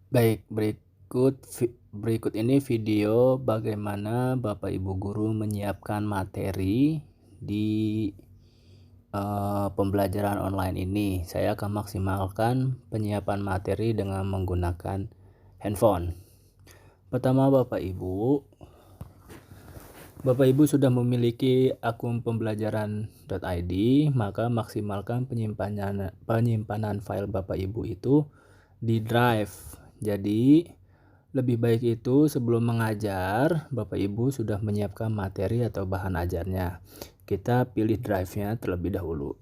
Baik, berikut ini video bagaimana Bapak Ibu guru menyiapkan materi di pembelajaran online ini. Saya akan maksimalkan penyiapan materi dengan menggunakan handphone. Pertama, Bapak Ibu sudah memiliki akun pembelajaran.id, maka maksimalkan penyimpanan file Bapak Ibu itu di Drive. Jadi lebih baik itu sebelum mengajar, Bapak Ibu sudah menyiapkan materi atau bahan ajarnya. Kita pilih drive-nya terlebih dahulu.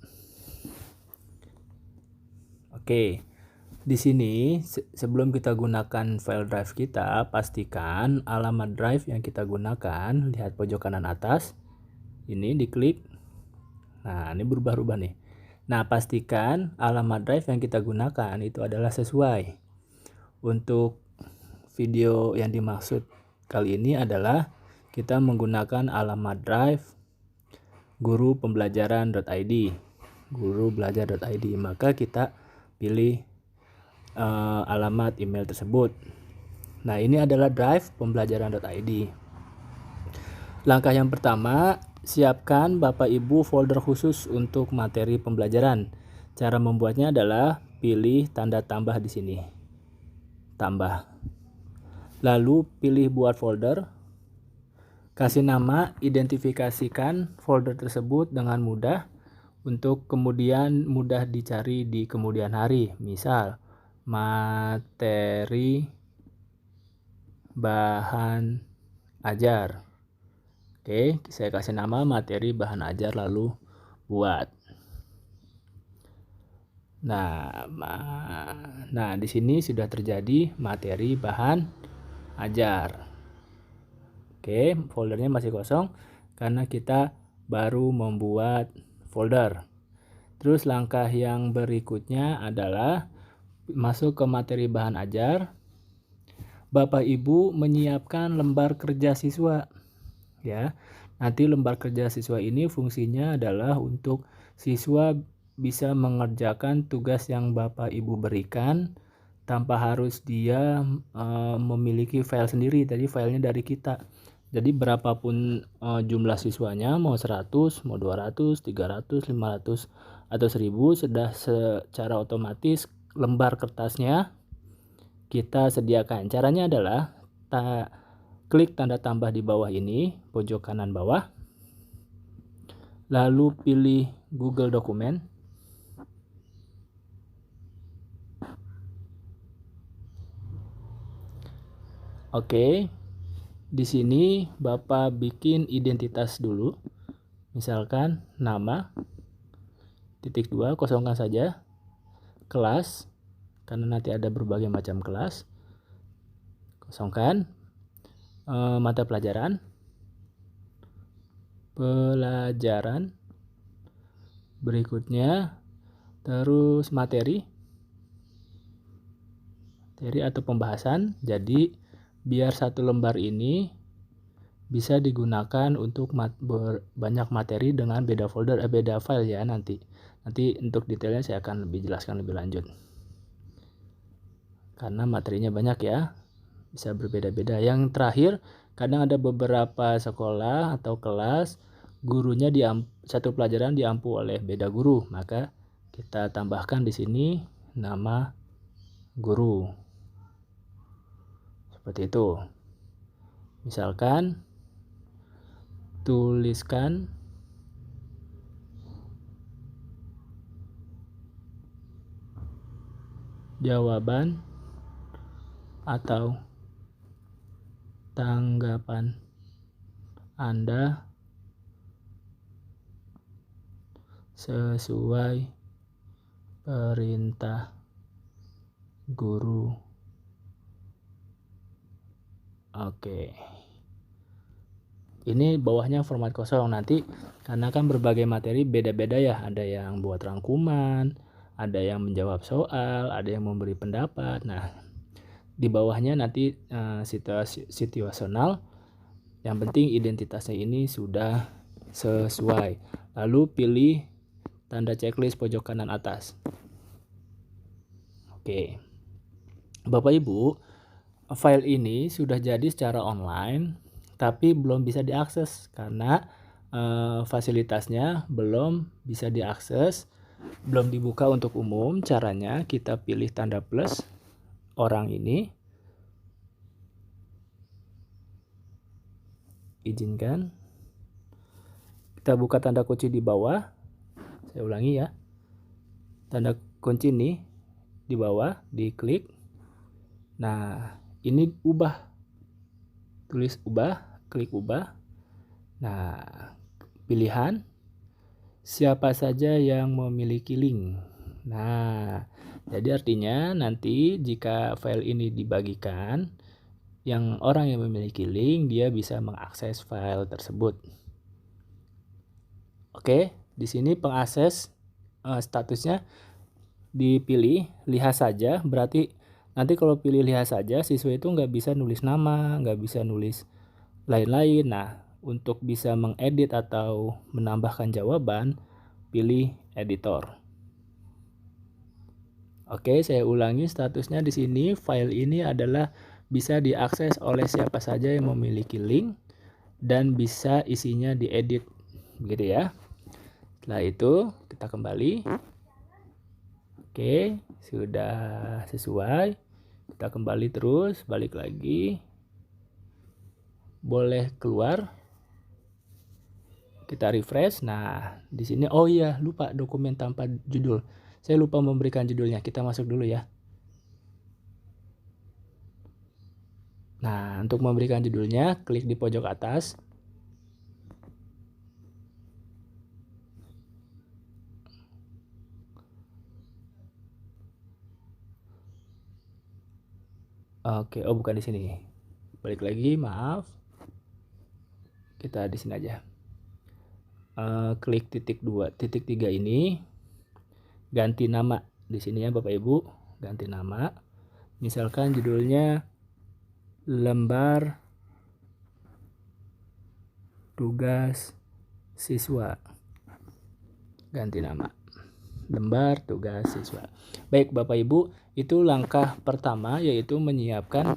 Oke. Di sini sebelum kita gunakan file drive kita, pastikan alamat drive yang kita gunakan, lihat pojok kanan atas. Ini diklik. Nah, ini berubah-ubah nih. Nah, pastikan alamat drive yang kita gunakan itu adalah sesuai. Untuk video yang dimaksud kali ini adalah kita menggunakan alamat drive guru pembelajaran.id, maka kita pilih alamat email tersebut. Nah, ini adalah drive pembelajaran.id. Langkah yang pertama, siapkan Bapak Ibu folder khusus untuk materi pembelajaran. Cara membuatnya adalah pilih tanda tambah di sini. Tambah. Lalu pilih buat folder. Kasih nama, identifikasikan folder tersebut dengan mudah untuk kemudian mudah dicari di kemudian hari. Misal, materi bahan ajar. Oke, saya kasih nama materi bahan ajar lalu buat. Nah, di sini sudah terjadi materi bahan ajar. Oke, foldernya masih kosong karena kita baru membuat folder. Terus langkah yang berikutnya adalah masuk ke materi bahan ajar. Bapak Ibu menyiapkan lembar kerja siswa. Ya, nanti lembar kerja siswa ini fungsinya adalah untuk siswa bisa mengerjakan tugas yang Bapak Ibu berikan tanpa harus dia memiliki file sendiri. Tadi filenya dari kita. Jadi berapapun jumlah siswanya, mau 100, mau 200, 300, 500, atau 1000, sudah secara otomatis lembar kertasnya kita sediakan. Caranya adalah klik tanda tambah di bawah ini, pojok kanan bawah. Lalu pilih Google Dokumen. Oke. Di sini Bapak bikin identitas dulu. Misalkan nama, -2, kosongkan saja. Kelas, karena nanti ada berbagai macam kelas. Kosongkan. Mata pelajaran. Berikutnya terus materi atau pembahasan. Jadi biar satu lembar ini bisa digunakan untuk banyak materi dengan beda folder, beda file ya nanti untuk detailnya saya akan jelaskan lebih lanjut karena materinya banyak ya, bisa berbeda-beda. Yang terakhir, kadang ada beberapa sekolah atau kelas gurunya satu pelajaran diampu oleh beda guru, maka kita tambahkan di sini nama guru seperti itu. Misalkan tuliskan jawaban atau tanggapan Anda sesuai perintah guru. Oke. Ini bawahnya format kosong. Nanti karena kan berbagai materi beda-beda ya. Ada yang buat rangkuman, ada yang menjawab soal, ada yang memberi pendapat. Nah, di bawahnya nanti situasional. Yang penting identitasnya ini sudah sesuai. Lalu pilih tanda checklist pojok kanan atas. Oke. Bapak Ibu, file ini sudah jadi secara online, tapi belum bisa diakses karena fasilitasnya belum bisa diakses, belum dibuka untuk umum. Caranya kita pilih tanda plus orang ini, izinkan. Kita buka tanda kunci di bawah. Saya ulangi ya. Tanda kunci nih di bawah, diklik. Nah, ini ubah. Tulis ubah, klik ubah. Nah, pilihan siapa saja yang memiliki link. Nah, jadi artinya nanti jika file ini dibagikan, yang orang yang memiliki link dia bisa mengakses file tersebut. Oke, di sini pengakses statusnya dipilih lihat saja, berarti nanti kalau pilih lihat saja siswa itu nggak bisa nulis nama, nggak bisa nulis lain-lain. Nah, untuk bisa mengedit atau menambahkan jawaban, pilih editor. Oke, saya ulangi statusnya di sini. File ini adalah bisa diakses oleh siapa saja yang memiliki link dan bisa isinya diedit, begitu ya. Setelah itu kita kembali. Oke, sudah sesuai. Kita kembali terus, balik lagi. Boleh keluar. Kita refresh. Nah, di sini oh iya, lupa dokumen tanpa judul. Saya lupa memberikan judulnya. Kita masuk dulu ya. Nah, untuk memberikan judulnya, klik di pojok atas. Oke, oh bukan di sini. Balik lagi, maaf. Kita di sini aja. Klik titik 2, titik 3 ini. Ganti nama di sini ya Bapak Ibu. Ganti nama. Misalkan judulnya lembar tugas siswa. Ganti nama. Lembar tugas siswa. Baik Bapak Ibu, itu langkah pertama yaitu menyiapkan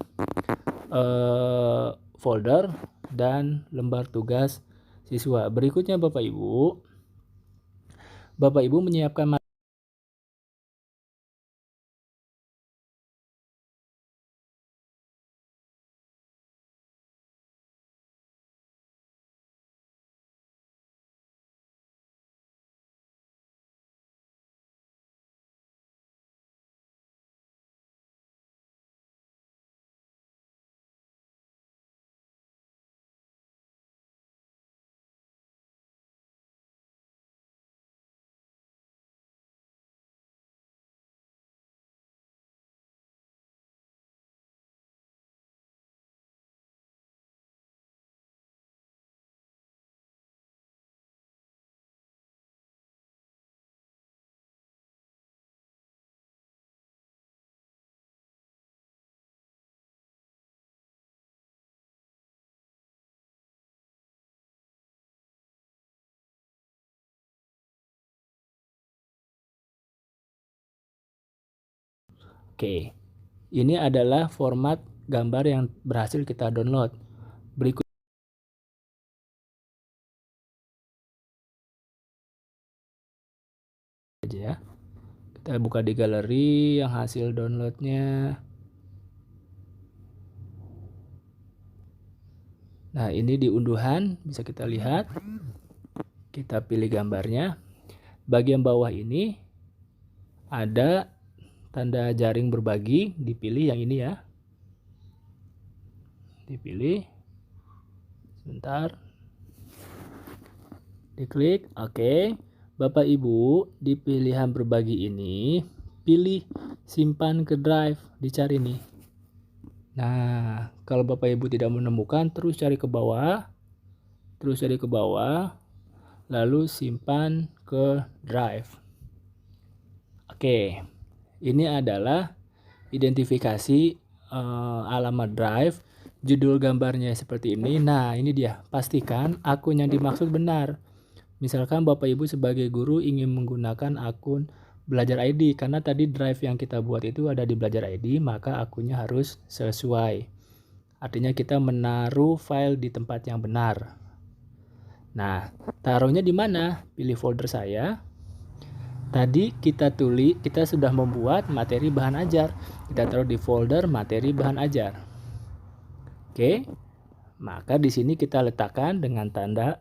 folder dan lembar tugas siswa. Berikutnya Bapak Ibu menyiapkan Oke, ini adalah format gambar yang berhasil kita download. Berikut aja ya. Kita buka di galeri yang hasil downloadnya. Nah, ini di unduhan bisa kita lihat. Kita pilih gambarnya. Bagian bawah ini ada tanda jaring berbagi, dipilih yang ini ya. Dipilih. Sebentar. Diklik, oke. Bapak Ibu, di pilihan berbagi ini, pilih simpan ke drive, dicari nih. Nah, kalau Bapak Ibu tidak menemukan, terus cari ke bawah. Lalu simpan ke drive. Oke, ini adalah identifikasi alamat drive. Judul gambarnya seperti ini. Nah, ini dia. Pastikan akun yang dimaksud benar. Misalkan Bapak Ibu sebagai guru ingin menggunakan akun belajar ID, karena tadi drive yang kita buat itu ada di belajar ID, maka akunnya harus sesuai. Artinya kita menaruh file di tempat yang benar. Nah, taruhnya di mana? Pilih folder saya. Tadi kita sudah membuat materi bahan ajar. Kita taruh di folder materi bahan ajar. Oke. Maka di sini kita letakkan dengan tanda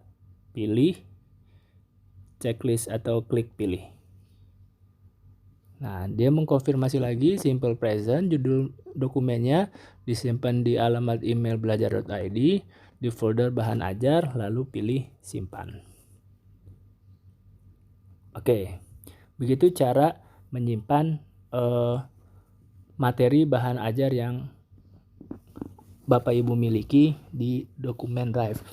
pilih checklist atau klik pilih. Nah, dia mengkonfirmasi lagi simple present, judul dokumennya disimpan di alamat email belajar.id, di folder bahan ajar, lalu pilih simpan. Oke, begitu cara menyimpan materi bahan ajar yang Bapak Ibu miliki di dokumen Drive.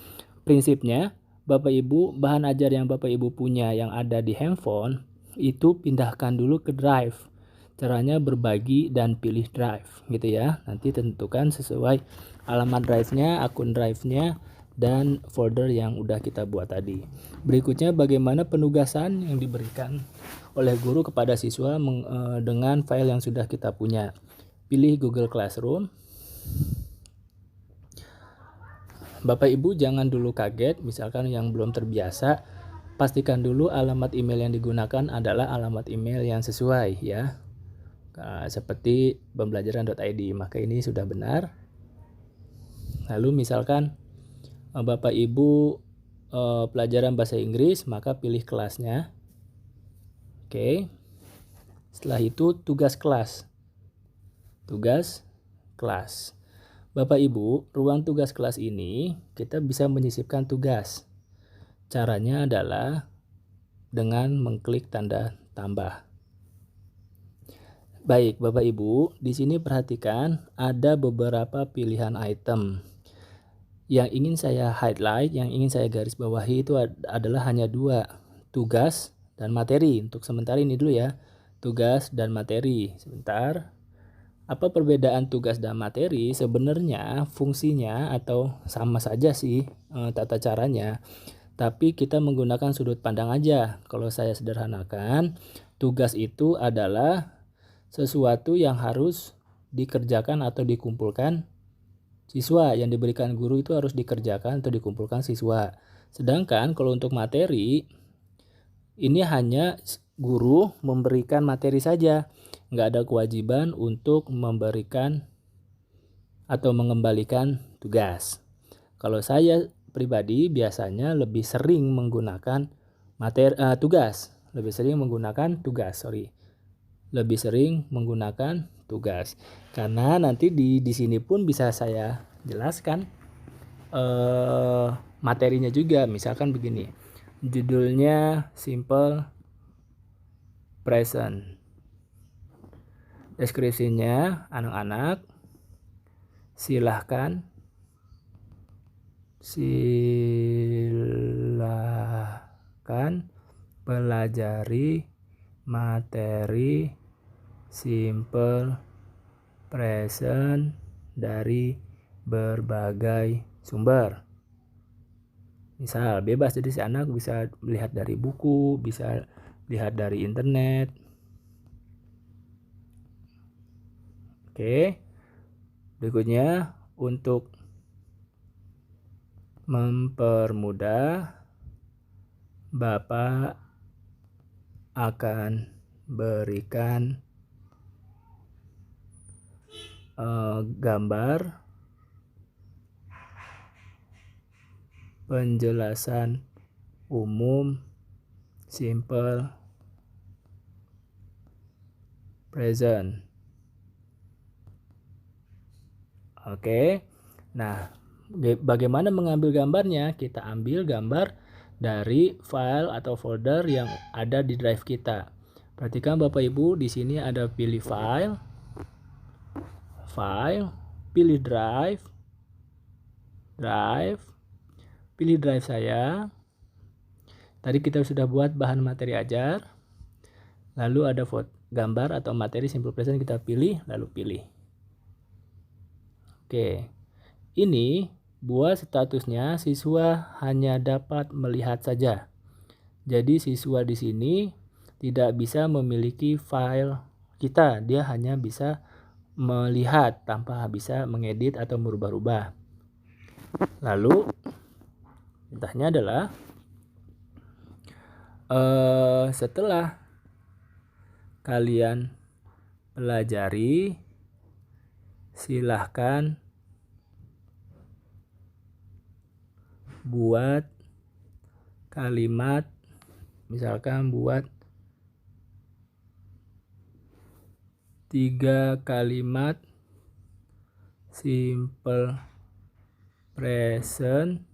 Prinsipnya, Bapak Ibu, bahan ajar yang Bapak Ibu punya yang ada di handphone, itu pindahkan dulu ke Drive. Caranya berbagi dan pilih Drive gitu ya. Nanti tentukan sesuai alamat Drive-nya, akun Drive-nya, dan folder yang udah kita buat tadi. Berikutnya bagaimana penugasan yang diberikan oleh guru kepada siswa dengan file yang sudah kita punya. Pilih Google Classroom. Bapak Ibu jangan dulu kaget, misalkan yang belum terbiasa, pastikan dulu alamat email yang digunakan adalah alamat email yang sesuai ya. Seperti pembelajaran.id, maka ini sudah benar. Lalu misalkan Bapak Ibu pelajaran bahasa Inggris, maka pilih kelasnya. Oke. Setelah itu tugas kelas. Tugas kelas. Bapak Ibu, ruang tugas kelas ini kita bisa menyisipkan tugas. Caranya adalah dengan mengklik tanda tambah. Baik, Bapak Ibu, di sini perhatikan ada beberapa pilihan item. Yang ingin saya highlight, yang ingin saya garis bawahi itu adalah hanya 2, tugas dan materi. Untuk sementara ini dulu ya, tugas dan materi. Sebentar. Apa perbedaan tugas dan materi? Sebenarnya fungsinya atau sama saja sih tata caranya, tapi kita menggunakan sudut pandang aja. Kalau saya sederhanakan, tugas itu adalah sesuatu yang harus dikerjakan atau dikumpulkan siswa, yang diberikan guru itu harus dikerjakan atau dikumpulkan siswa. Sedangkan kalau untuk materi, ini hanya guru memberikan materi saja. Nggak ada kewajiban untuk memberikan atau mengembalikan tugas. Kalau saya pribadi biasanya lebih sering menggunakan tugas. Lebih sering menggunakan tugas. Karena nanti di sini pun bisa saya jelaskan materinya juga. Misalkan begini. Judulnya simple present. Deskripsinya, anak-anak silahkan pelajari materi simple present dari berbagai sumber. Misal bebas, jadi si anak bisa melihat dari buku, bisa lihat dari internet. Oke, berikutnya untuk mempermudah, Bapak akan berikan gambar penjelasan umum simple present. Oke. Nah, bagaimana mengambil gambarnya? Kita ambil gambar dari file atau folder yang ada di drive kita. Perhatikan Bapak Ibu, di sini ada pilih file, pilih drive, pilih drive saya. Tadi kita sudah buat bahan materi ajar. Lalu ada gambar atau materi simple present, kita pilih, lalu pilih. Oke, ini buat statusnya siswa hanya dapat melihat saja. Jadi siswa di sini tidak bisa memiliki file kita, dia hanya bisa melihat tanpa bisa mengedit atau merubah-rubah. Lalu perintahnya adalah setelah kalian pelajari, silahkan buat kalimat, misalkan buat 3 kalimat simple present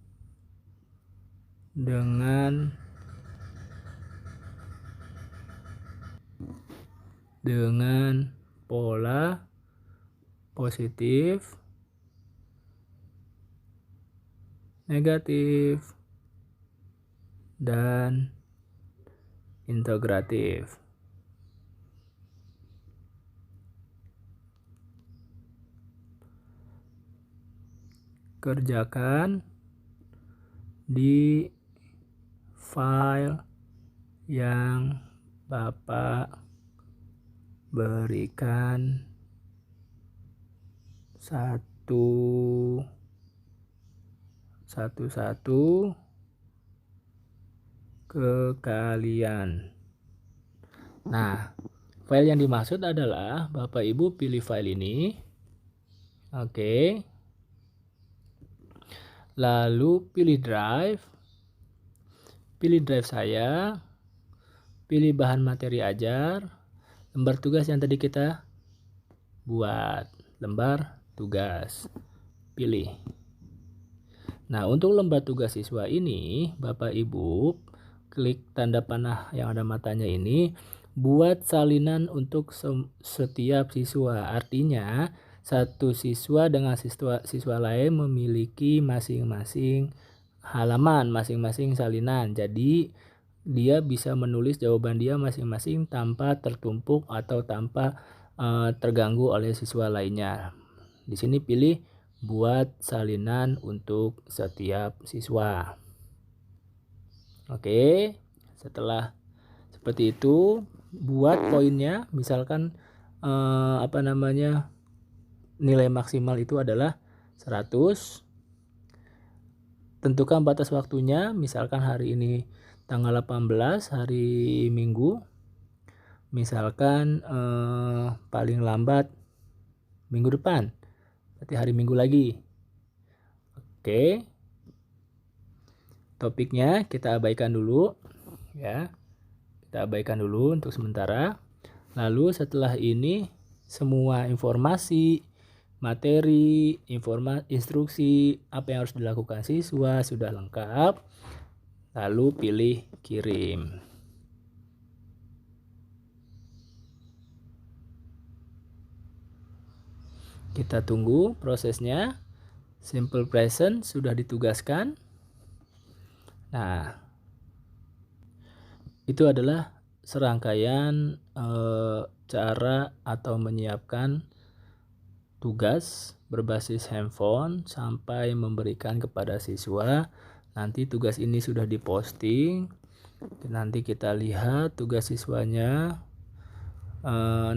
dengan pola positif, negatif, dan integratif. Kerjakan di file yang Bapak berikan satu-satu ke kalian. Nah, file yang dimaksud adalah Bapak Ibu pilih file ini. Oke. Lalu pilih drive. Pilih drive saya. Pilih bahan materi ajar. Lembar tugas yang tadi kita buat. Lembar tugas. Pilih. Nah, untuk lembar tugas siswa ini, Bapak Ibu klik tanda panah yang ada matanya ini, buat salinan untuk setiap siswa. Artinya, satu siswa dengan siswa lain memiliki masing-masing halaman, masing-masing salinan. Jadi, dia bisa menulis jawaban dia masing-masing tanpa tertumpuk atau tanpa terganggu oleh siswa lainnya. Di sini pilih buat salinan untuk setiap siswa. Oke, setelah seperti itu, buat poinnya, misalkan nilai maksimal itu adalah 100. Tentukan batas waktunya, misalkan hari ini tanggal 18, hari Minggu. Misalkan paling lambat minggu depan, berarti hari Minggu lagi. Oke. Topiknya kita abaikan dulu ya. Kita abaikan dulu untuk sementara. Lalu setelah ini semua informasi, materi, instruksi apa yang harus dilakukan siswa sudah lengkap. Lalu pilih kirim. Kita tunggu prosesnya. Simple present sudah ditugaskan. Nah, itu adalah serangkaian cara atau menyiapkan tugas berbasis handphone sampai memberikan kepada siswa. Nanti tugas ini sudah diposting. Nanti kita lihat tugas siswanya.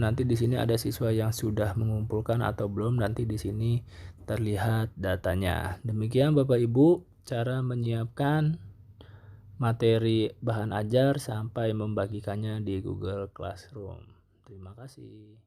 Nanti di sini ada siswa yang sudah mengumpulkan atau belum. Nanti di sini terlihat datanya. Demikian Bapak Ibu cara menyiapkan materi bahan ajar sampai membagikannya di Google Classroom. Terima kasih.